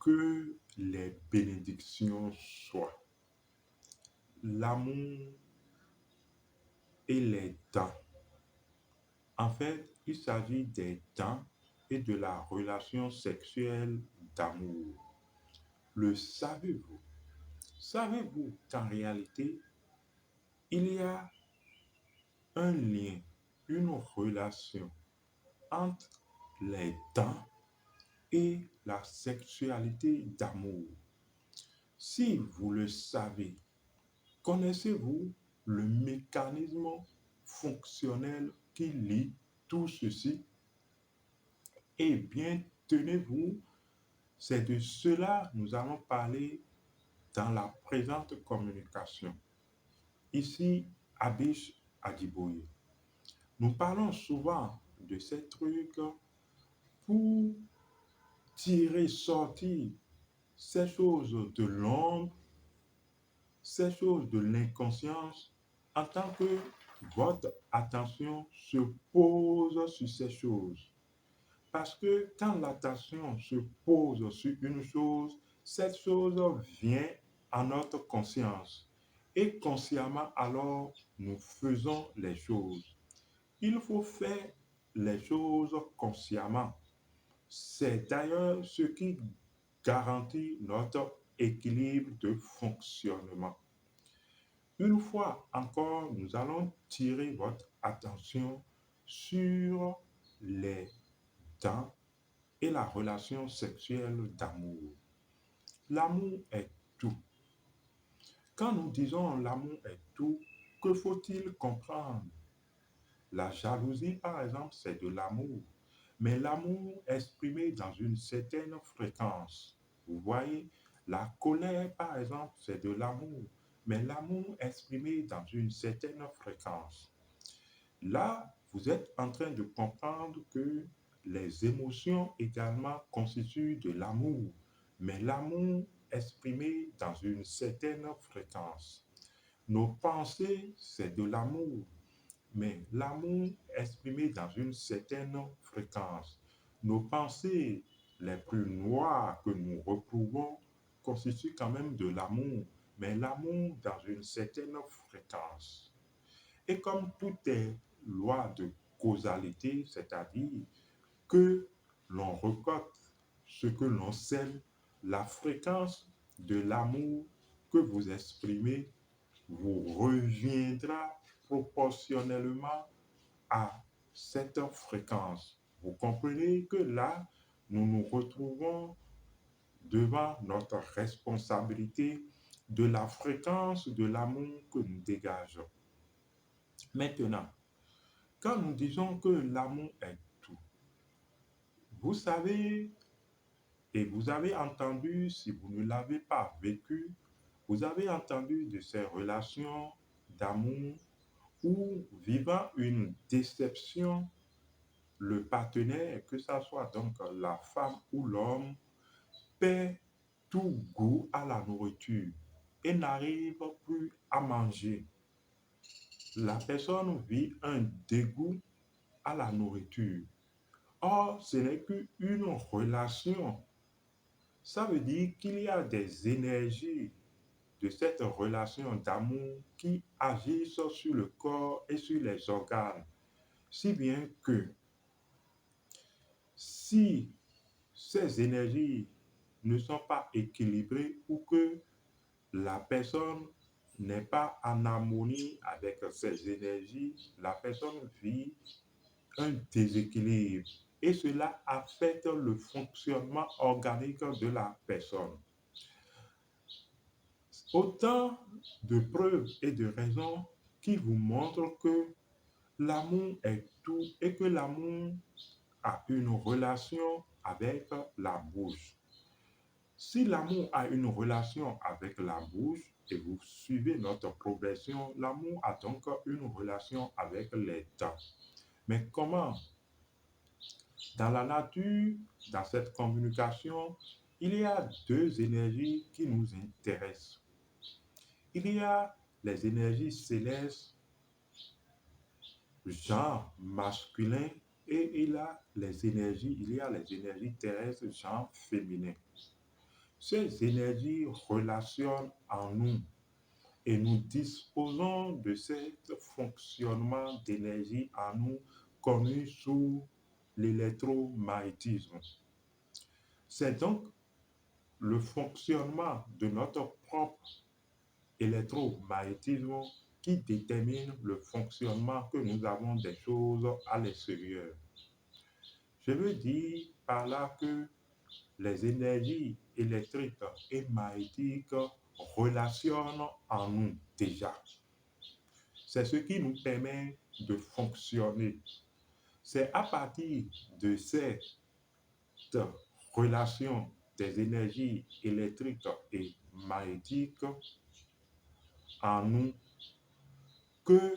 Que les bénédictions soient. L'amour et les dents. En fait, il s'agit des dents et de la relation sexuelle d'amour. Le savez-vous? Savez-vous qu'en réalité, il y a un lien, une relation entre les dents et la sexualité d'amour? Si vous le savez, connaissez-vous le mécanisme fonctionnel qui lie tout ceci? Eh bien, tenez-vous, c'est de cela que nous allons parler dans la présente communication. Ici, Abish Adiboye. Nous parlons souvent de ces trucs pour tirer, sortir ces choses de l'ombre, ces choses de l'inconscience, en tant que votre attention se pose sur ces choses. Parce que quand l'attention se pose sur une chose, cette chose vient à notre conscience. Et consciemment, alors, nous faisons les choses. Il faut faire les choses consciemment. C'est d'ailleurs ce qui garantit notre équilibre de fonctionnement. Une fois encore, nous allons tirer votre attention sur les dents et la relation sexuelle d'amour. L'amour est tout. Quand nous disons l'amour est tout, que faut-il comprendre? La jalousie, par exemple, c'est de l'amour, mais l'amour exprimé dans une certaine fréquence. Vous voyez, la colère, par exemple, c'est de l'amour, mais l'amour exprimé dans une certaine fréquence. Là, vous êtes en train de comprendre que les émotions également constituent de l'amour, mais l'amour exprimé dans une certaine fréquence. Nos pensées, c'est de l'amour, mais l'amour exprimé dans une certaine fréquence. Nos pensées les plus noires que nous retrouvons constituent quand même de l'amour, mais l'amour dans une certaine fréquence. Et comme tout est loi de causalité, c'est-à-dire que l'on recote ce que l'on sème, la fréquence de l'amour que vous exprimez vous reviendra proportionnellement à cette fréquence. Vous comprenez que là, nous nous retrouvons devant notre responsabilité de la fréquence de l'amour que nous dégageons. Maintenant, quand nous disons que l'amour est tout, vous savez, et vous avez entendu, si vous ne l'avez pas vécu, vous avez entendu de ces relations d'amour où, vivant une déception, le partenaire, que ce soit donc la femme ou l'homme, perd tout goût à la nourriture et n'arrive plus à manger. La personne vit un dégoût à la nourriture. Or, ce n'est qu'une relation. Ça veut dire qu'il y a des énergies de cette relation d'amour qui agissent sur le corps et sur les organes. Si bien que si ces énergies ne sont pas équilibrées ou que la personne n'est pas en harmonie avec ces énergies, la personne vit un déséquilibre et cela affecte le fonctionnement organique de la personne. Autant de preuves et de raisons qui vous montrent que l'amour est tout et que l'amour a une relation avec la bouche. Si l'amour a une relation avec la bouche et vous suivez notre progression, l'amour a donc une relation avec les dents. Mais comment? Dans la nature, dans cette communication, il y a deux énergies qui nous intéressent. Il y a les énergies célestes, genre masculin, et il y a les énergies terrestres, genre féminin. Ces énergies relationnent en nous et nous disposons de ce fonctionnement d'énergie en nous connu sous l'électromagnétisme. C'est donc le fonctionnement de notre propre électromagnétisme qui détermine le fonctionnement que nous avons des choses à l'extérieur. Je veux dire par là que les énergies électriques et magnétiques relationnent en nous déjà. C'est ce qui nous permet de fonctionner. C'est à partir de cette relation des énergies électriques et magnétiques en nous que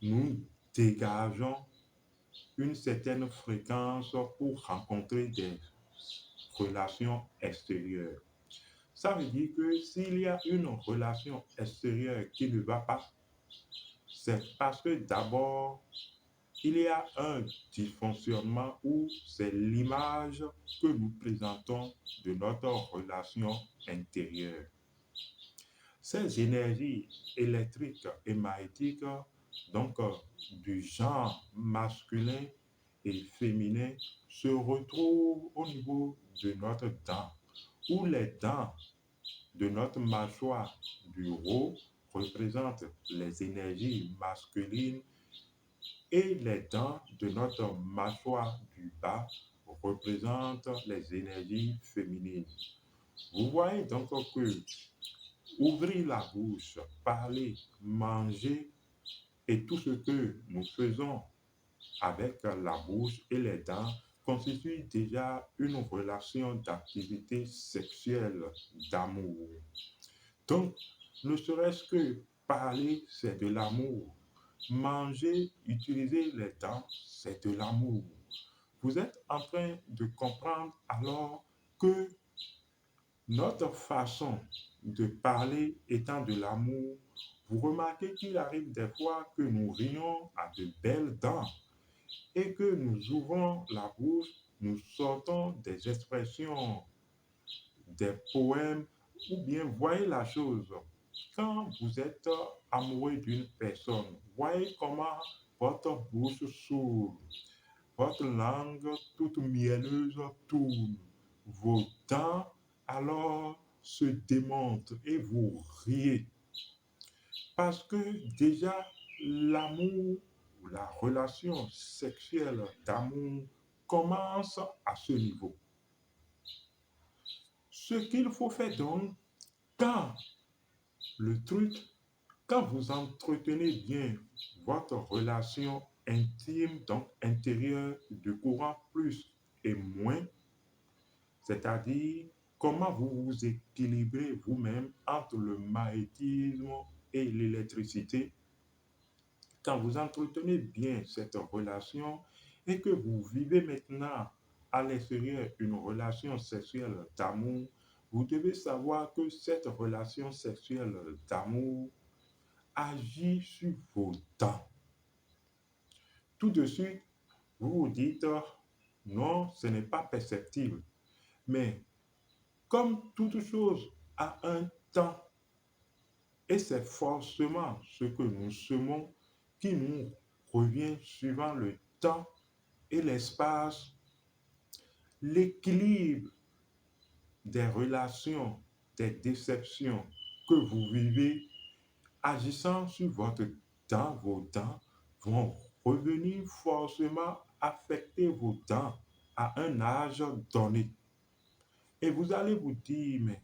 nous dégageons une certaine fréquence pour rencontrer des relations extérieures. Ça veut dire que s'il y a une relation extérieure qui ne va pas, c'est parce que d'abord, il y a un dysfonctionnement où c'est l'image que nous présentons de notre relation intérieure. Ces énergies électriques et magnétiques, donc du genre masculin et féminin, se retrouvent au niveau de notre dent, où les dents de notre mâchoire du haut représentent les énergies masculines et les dents de notre mâchoire du bas représentent les énergies féminines. Vous voyez donc que ouvrir la bouche, parler, manger et tout ce que nous faisons avec la bouche et les dents constitue déjà une relation d'activité sexuelle, d'amour. Donc, ne serait-ce que parler, c'est de l'amour. Manger, utiliser les dents, c'est de l'amour. Vous êtes en train de comprendre alors que notre façon de parler étant de l'amour, vous remarquez qu'il arrive des fois que nous rions à de belles dents et que nous ouvrons la bouche, nous sortons des expressions, des poèmes, ou bien voyez la chose. Quand vous êtes amoureux d'une personne, voyez comment votre bouche s'ouvre, votre langue toute mielleuse tourne, vos dents alors se démontent et vous riez. Parce que déjà, l'amour ou la relation sexuelle d'amour commence à ce niveau. Ce qu'il faut faire donc, quand le truc, quand vous entretenez bien votre relation intime, donc intérieure, de courant plus et moins, c'est-à-dire comment vous vous équilibrez vous-même entre le magnétisme et l'électricité, quand vous entretenez bien cette relation et que vous vivez maintenant à l'extérieur une relation sexuelle d'amour, vous devez savoir que cette relation sexuelle d'amour agit sur vos dents. Tout de suite, vous vous dites, non, ce n'est pas perceptible. Mais comme toute chose a un temps, et c'est forcément ce que nous semons qui nous revient suivant le temps et l'espace, l'équilibre des relations, des déceptions que vous vivez agissant sur votre dent, vos dents vont revenir forcément affecter vos dents à un âge donné. Et vous allez vous dire, mais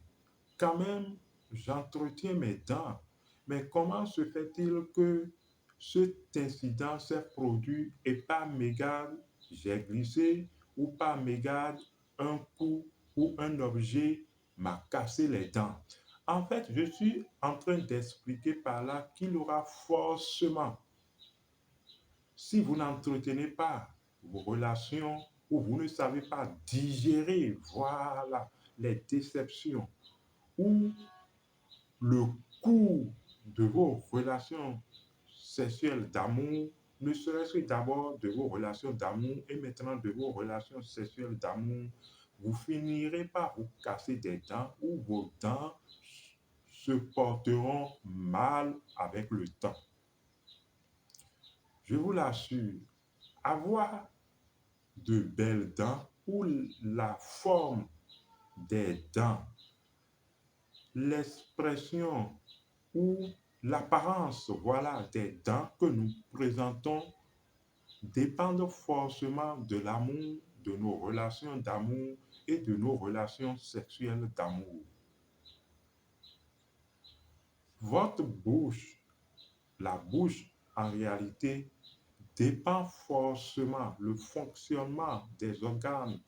quand même, j'entretiens mes dents. Mais comment se fait-il que cet incident s'est produit et par mégarde, j'ai glissé ou par mégarde, un coup ou un objet m'a cassé les dents? En fait, je suis en train d'expliquer par là qu'il y aura forcément, si vous n'entretenez pas vos relations ou vous ne savez pas digérer, voilà, les déceptions ou le coût de vos relations sexuelles d'amour, ne serait-ce que d'abord de vos relations d'amour et maintenant de vos relations sexuelles d'amour, vous finirez par vous casser des dents ou vos dents se porteront mal avec le temps. Je vous l'assure, avoir de belles dents ou la forme des dents, l'expression ou l'apparence, voilà, des dents que nous présentons dépendent forcément de l'amour, de nos relations d'amour et de nos relations sexuelles d'amour. Votre bouche, la bouche en réalité dépend forcément le fonctionnement des organes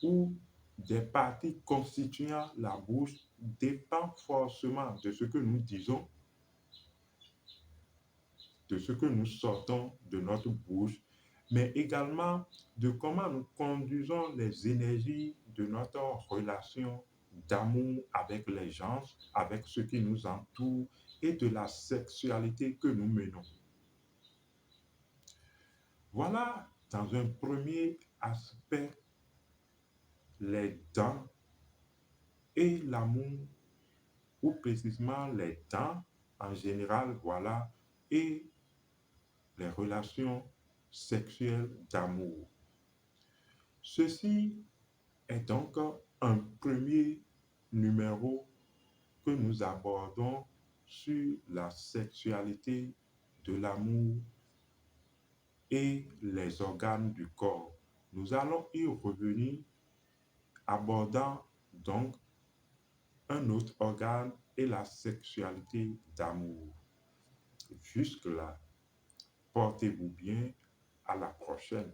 ou des parties constituant la bouche dépend forcément de ce que nous disons, de ce que nous sortons de notre bouche, mais également de comment nous conduisons les énergies de notre relation d'amour avec les gens, avec ceux qui nous entourent et de la sexualité que nous menons. Voilà, dans un premier aspect, les dents et l'amour, ou précisément les dents en général, voilà, et les relations sexuelles d'amour. Ceci est donc un premier numéro que nous abordons sur la sexualité de l'amour et les organes du corps. Nous allons y revenir abordant donc un autre organe et la sexualité d'amour. Jusque-là, portez-vous bien, à la prochaine.